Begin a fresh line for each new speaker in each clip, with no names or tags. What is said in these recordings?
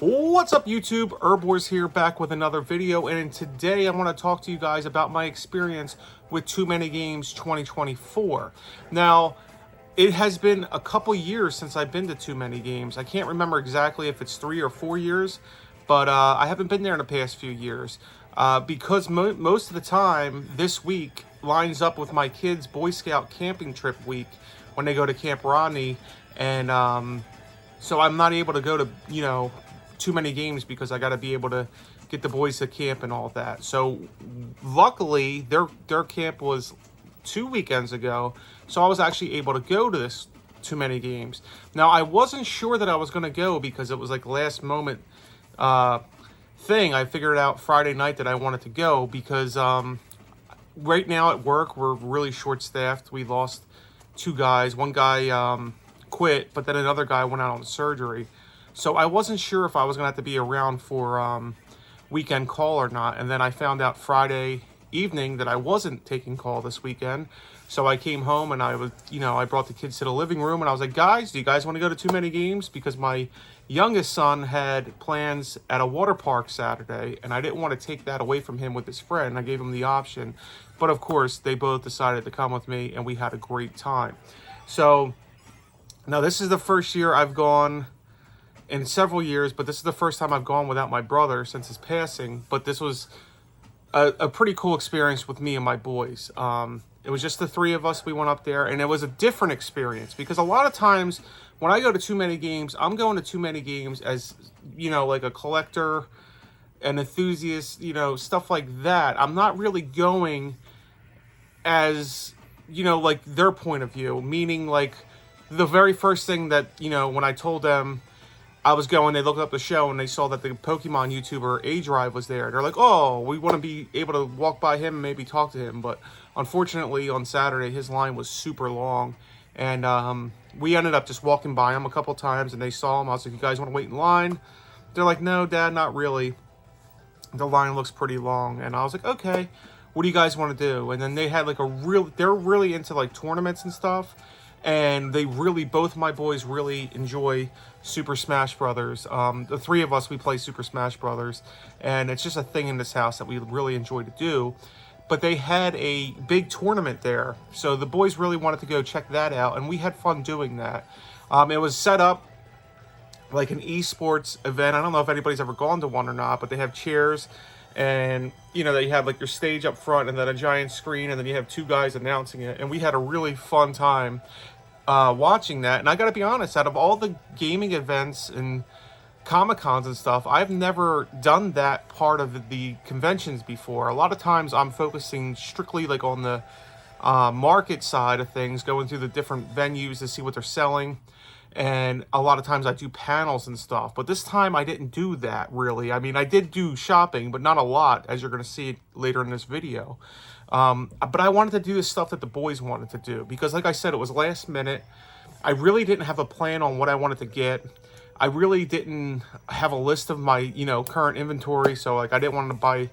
What's up, YouTube? Erbwars here, back with another video, and today I want to talk to you guys about my experience with Too Many Games 2024. Now, it has been a couple years since I've been to Too Many Games. I can't remember exactly if it's 3 or 4 years, but I haven't been there in the past few years because most of the time this week lines up with my kids' Boy Scout camping trip week when they go to Camp Rodney, and so I'm not able to go to, Too Many Games because I got to be able to get the boys to camp and all that. So luckily their camp was 2 weekends ago, so I was actually able to go to this Too Many Games. Now, I wasn't sure that I was going to go because it was like last moment thing. I figured out Friday night that I wanted to go because right now at work we're really short staffed. We lost 2 guys. One guy quit, but then another guy went out on surgery. So I wasn't sure if I was going to have to be around for weekend call or not. And then I found out Friday evening that I wasn't taking call this weekend. So I came home and I was, I brought the kids to the living room and I was like, guys, do you guys want to go to Too Many Games? Because my youngest son had plans at a water park Saturday and I didn't want to take that away from him with his friend. I gave him the option. But of course, they both decided to come with me and we had a great time. So now this is the first year I've gone in several years, but this is the first time I've gone without my brother since his passing. But this was a pretty cool experience with me and my boys. It was just the 3 of us. We went up there and it was a different experience because a lot of times when I go to Too Many Games, I'm going to Too Many Games as, like a collector, an enthusiast, stuff like that. I'm not really going as, like their point of view, meaning like the very first thing that, when I told them I was going, they looked up the show and they saw that the Pokemon YouTuber A-Drive was there. They're like, oh, we want to be able to walk by him and maybe talk to him. But unfortunately, on Saturday, his line was super long. And we ended up just walking by him a couple times and they saw him. I was like, you guys want to wait in line? They're like, no, Dad, not really. The line looks pretty long. And I was like, okay, what do you guys want to do? And then they had like they're really into like tournaments and stuff. And they really, both my boys really enjoy Super Smash Brothers. The 3 of us, we play Super Smash Brothers. And it's just a thing in this house that we really enjoy to do. But they had a big tournament there. So the boys really wanted to go check that out. And we had fun doing that. It was set up like an esports event. I don't know if anybody's ever gone to one or not. But they have chairs. And, they have like your stage up front and then a giant screen. And then you have 2 guys announcing it. And we had a really fun time watching that. And I gotta be honest, out of all the gaming events and Comic-Cons and stuff, I've never done that part of the conventions before. A lot of times I'm focusing strictly like on the market side of things, going through the different venues to see what they're selling. And a lot of times I do panels and stuff, but this time I didn't do that really. I mean, I did do shopping, but not a lot, as you're going to see later in this video. But I wanted to do the stuff that the boys wanted to do because, like I said, it was last minute. I really didn't have a plan on what I wanted to get. I really didn't have a list of my, current inventory. So like I didn't want to buy,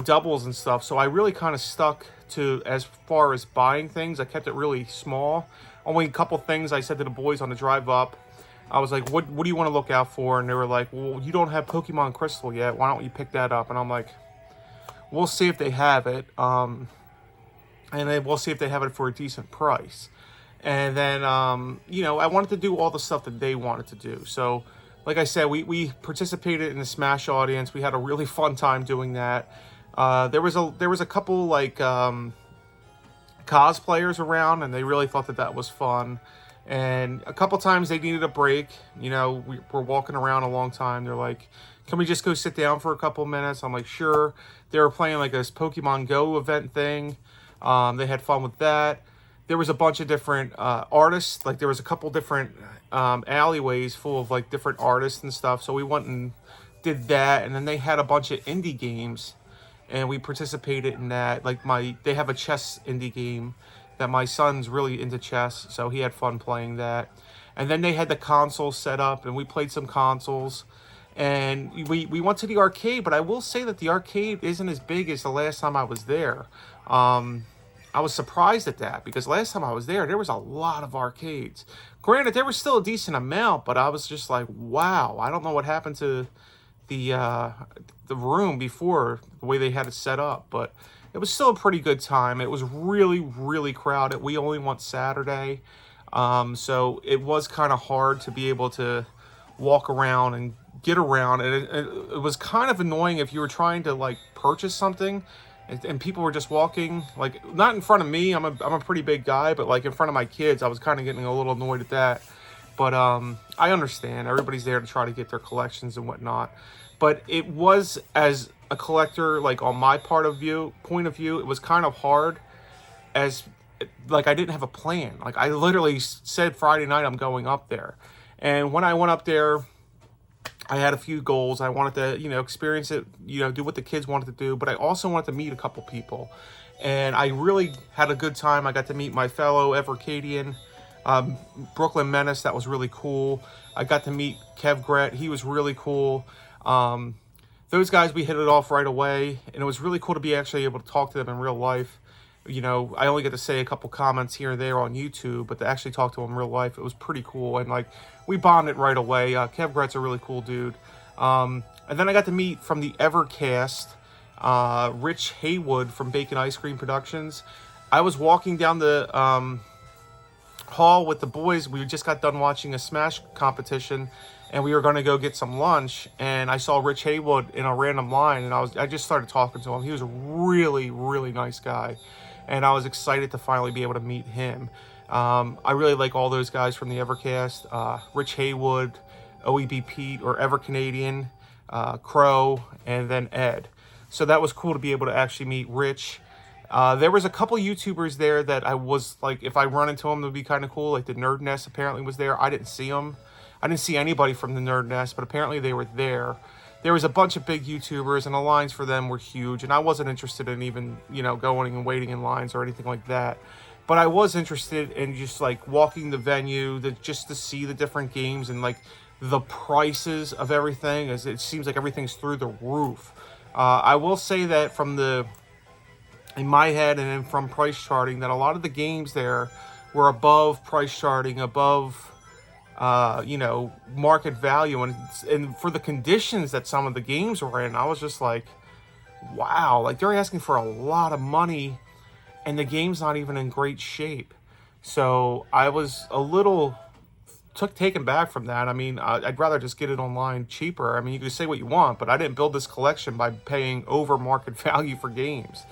doubles and stuff. So I really kind of stuck to, as far as buying things, I kept it really small. Only a couple things I said to the boys on the drive up. I was like, what do you want to look out for? And they were like, well, you don't have Pokemon Crystal yet. Why don't you pick that up? And I'm like, we'll see if they have it. And then we'll see if they have it for a decent price. And then, I wanted to do all the stuff that they wanted to do. So, like I said, we participated in the Smash audience. We had a really fun time doing that. There was a couple, like, cosplayers around, and they really thought that was fun. And a couple times they needed a break. We were walking around a long time. They're like, can we just go sit down for a couple minutes? I'm like, sure. They were playing like this Pokemon Go event thing. They had fun with that. There was a bunch of different artists. Like there was a couple different alleyways full of like different artists and stuff. So we went and did that. And then they had a bunch of indie games. And we participated in that. Like they have a chess indie game that my son's really into chess. So he had fun playing that. And then they had the consoles set up and we played some consoles. And we went to the arcade, but I will say that the arcade isn't as big as the last time I was there. I was surprised at that because last time I was there was a lot of arcades. Granted, there was still a decent amount, but I was just like, wow, I don't know what happened to the room before, the way they had it set up, but it was still a pretty good time. It was really, really crowded. We only went Saturday, so it was kind of hard to be able to walk around and get around, and it was kind of annoying if you were trying to like purchase something and people were just walking, like not in front of me. I'm a pretty big guy, but like in front of my kids, I was kind of getting a little annoyed at that. But I understand everybody's there to try to get their collections and whatnot. But it was, as a collector, like on my point of view, it was kind of hard, as like I didn't have a plan. Like I literally said Friday night I'm going up there, and when I went up there, I had a few goals. I wanted to, you know, experience it, you know, do what the kids wanted to do, but I also wanted to meet a couple people, and I really had a good time. I got to meet my fellow Evercadian, Brooklyn Menace. That was really cool. I got to meet Kev Gret. He was really cool. Those guys, we hit it off right away, and it was really cool to be actually able to talk to them in real life. You know, I only get to say a couple comments here and there on YouTube, but to actually talk to them in real life, it was pretty cool. And like, we bonded right away. Kev Gret's a really cool dude. And then I got to meet from the Evercast, Rich Haywood from Bacon Ice Cream Productions. I was walking down the hall with the boys. We just got done watching a Smash competition, and we were going to go get some lunch, and I saw Rich Haywood in a random line, and I just started talking to him. He was a really, really nice guy, and I was excited to finally be able to meet him. I really like all those guys from the Evercast, Rich Haywood, OEB Pete, or Ever Canadian, Crow, and then Ed. So that was cool to be able to actually meet Rich. There was a couple YouTubers there that I was like, if I run into them, it would be kind of cool. Like the Nerd Nest apparently was there. I didn't see them. I didn't see anybody from the Nerd Nest, but apparently they were there. There was a bunch of big YouTubers, and the lines for them were huge, and I wasn't interested in even, you know, going and waiting in lines or anything like that. But I was interested in just like walking the venue, just to see the different games and like the prices of everything, as it seems like everything's through the roof. I will say that in my head and then from price charting, that a lot of the games there were above price charting, above you know, market value, and for the conditions that some of the games were in, I was just like, wow, like they're asking for a lot of money and the game's not even in great shape. So I was a little taken back from that. I mean, I'd rather just get it online cheaper. I mean, you can say what you want, but I didn't build this collection by paying over market value for games.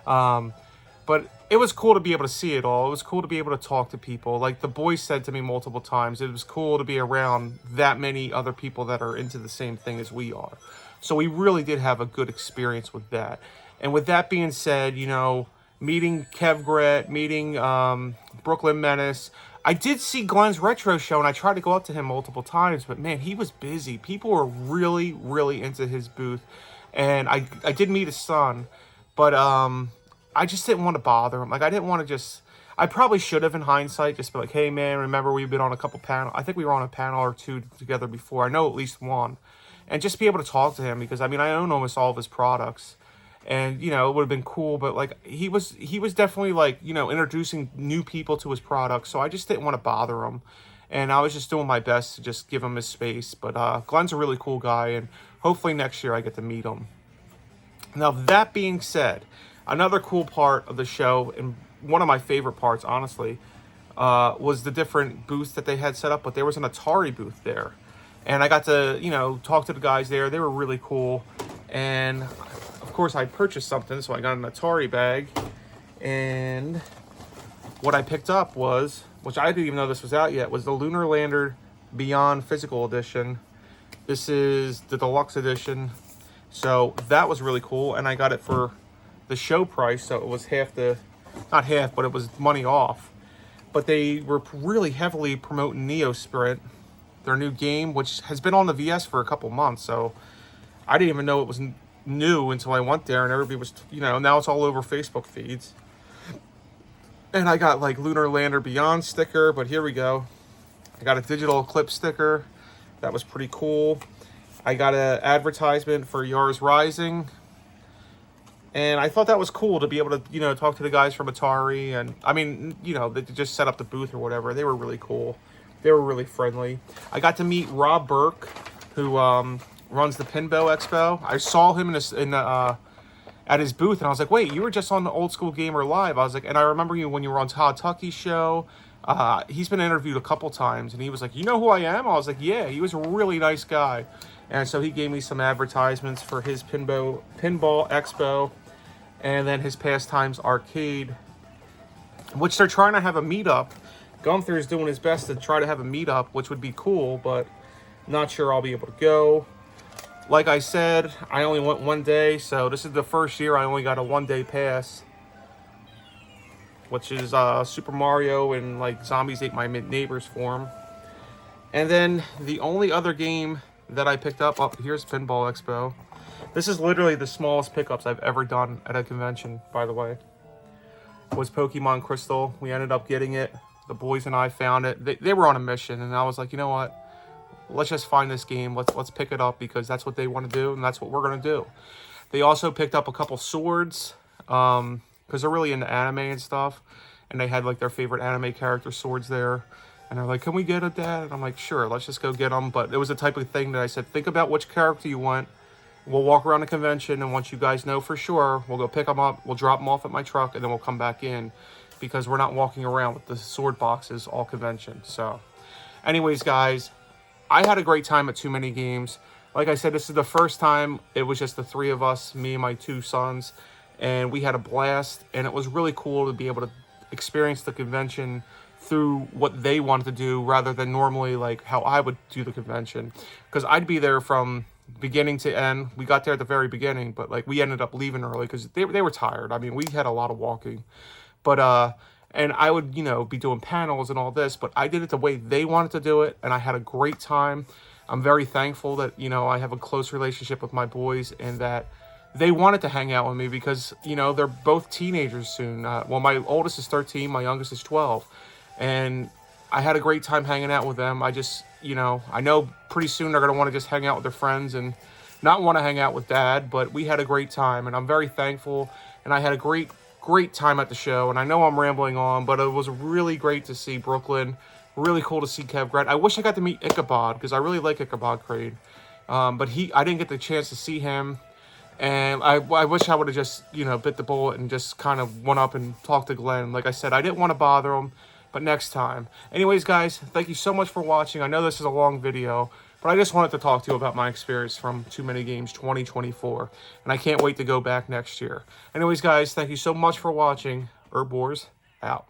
But it was cool to be able to see it all. It was cool to be able to talk to people. Like the boys said to me multiple times, it was cool to be around that many other people that are into the same thing as we are. So we really did have a good experience with that. And with that being said, you know, meeting Kev Gret, meeting Brooklyn Menace. I did see Glenn's Retro Show, and I tried to go up to him multiple times, but man, he was busy. People were really, really into his booth. And I did meet his son, but I just didn't want to bother him. Like, I didn't want to just... I probably should have, in hindsight, just be like, hey, man, remember we've been on a couple panels. I think we were on a panel or two together before. I know at least one. And just be able to talk to him, because, I mean, I own almost all of his products. And, you know, it would have been cool, but, like, he was definitely, like, you know, introducing new people to his products. So I just didn't want to bother him. And I was just doing my best to just give him his space. But Glenn's a really cool guy, and hopefully next year I get to meet him. Now, that being said... Another cool part of the show, and one of my favorite parts, honestly, was the different booths that they had set up. But there was an Atari booth there. And I got to, you know, talk to the guys there. They were really cool. And, of course, I purchased something, so I got an Atari bag. And what I picked up was, which I didn't even know this was out yet, was the Lunar Lander Beyond Physical Edition. This is the deluxe edition. So that was really cool. And I got it for... the show price, so it was not half, but it was money off. But they were really heavily promoting Neo Sprint, their new game, which has been on the VS for a couple months, so I didn't even know it was new until I went there, and everybody was, you know, now it's all over Facebook feeds. And I got, like, Lunar Lander Beyond sticker, but here we go. I got a digital Eclipse sticker. That was pretty cool. I got an advertisement for Yars Rising. And I thought that was cool to be able to, you know, talk to the guys from Atari. And I mean, you know, they just set up the booth or whatever. They were really cool. They were really friendly. I got to meet Rob Burke, who runs the Pinball Expo. I saw him at his booth, and I was like, wait, you were just on the Old School Gamer Live. I was like, and I remember you when you were on Todd Tucky's show. He's been interviewed a couple times, and he was like, you know who I am? I was like, yeah. He was a really nice guy. And so he gave me some advertisements for his Pinball Expo, and then his Pastimes Arcade, which they're trying to have a meetup. Gunther is doing his best to try to have a meetup, which would be cool, but not sure I'll be able to go. Like I said, I only went one day, so this is the first year I only got a one-day pass, which is Super Mario and like Zombies Ate My Neighbors form. And then the only other game that I picked up, oh, here's Pinball Expo. This is literally the smallest pickups I've ever done at a convention, by the way. Was Pokemon Crystal. We ended up getting it. The boys and I found it. They were on a mission, and I was like, you know what? Let's just find this game. Let's pick it up because that's what they want to do, and that's what we're going to do. They also picked up a couple swords because they're really into anime and stuff, and they had like their favorite anime character swords there. And they're like, can we get it, Dad? And I'm like, sure, let's just go get them. But it was the type of thing that I said, think about which character you want. We'll walk around the convention, and once you guys know for sure, we'll go pick them up, we'll drop them off at my truck, and then we'll come back in because we're not walking around with the sword boxes all convention. So anyways, guys, I had a great time at Too Many Games. Like I said, this is the first time it was just the three of us, me and my two sons, and we had a blast, and it was really cool to be able to experience the convention through what they wanted to do rather than normally like how I would do the convention, because I'd be there from beginning to end. We got there at the very beginning, but like we ended up leaving early because they were tired. I mean, we had a lot of walking, but and I would, you know, be doing panels and all this, but I did it the way they wanted to do it, and I had a great time. I'm very thankful that, you know, I have a close relationship with my boys and that they wanted to hang out with me because, you know, they're both teenagers soon. Well, my oldest is 13, my youngest is 12. And I had a great time hanging out with them. I just, you know, I know pretty soon they're going to want to just hang out with their friends and not want to hang out with Dad, but we had a great time, and I'm very thankful. And I had a great time at the show, and I know I'm rambling on, but it was really great to see Brooklyn. Really cool to see Kev Grant. I wish I got to meet Ichabod, because I really like Ichabod Crane. But I didn't get the chance to see him. And I wish I would have just, you know, bit the bullet and just kind of went up and talked to Glenn. Like I said, I didn't want to bother him. But next time. Anyways, guys, thank you so much for watching. I know this is a long video, but I just wanted to talk to you about my experience from Too Many Games 2024. And I can't wait to go back next year. Anyways, guys, thank you so much for watching. Erbwars out.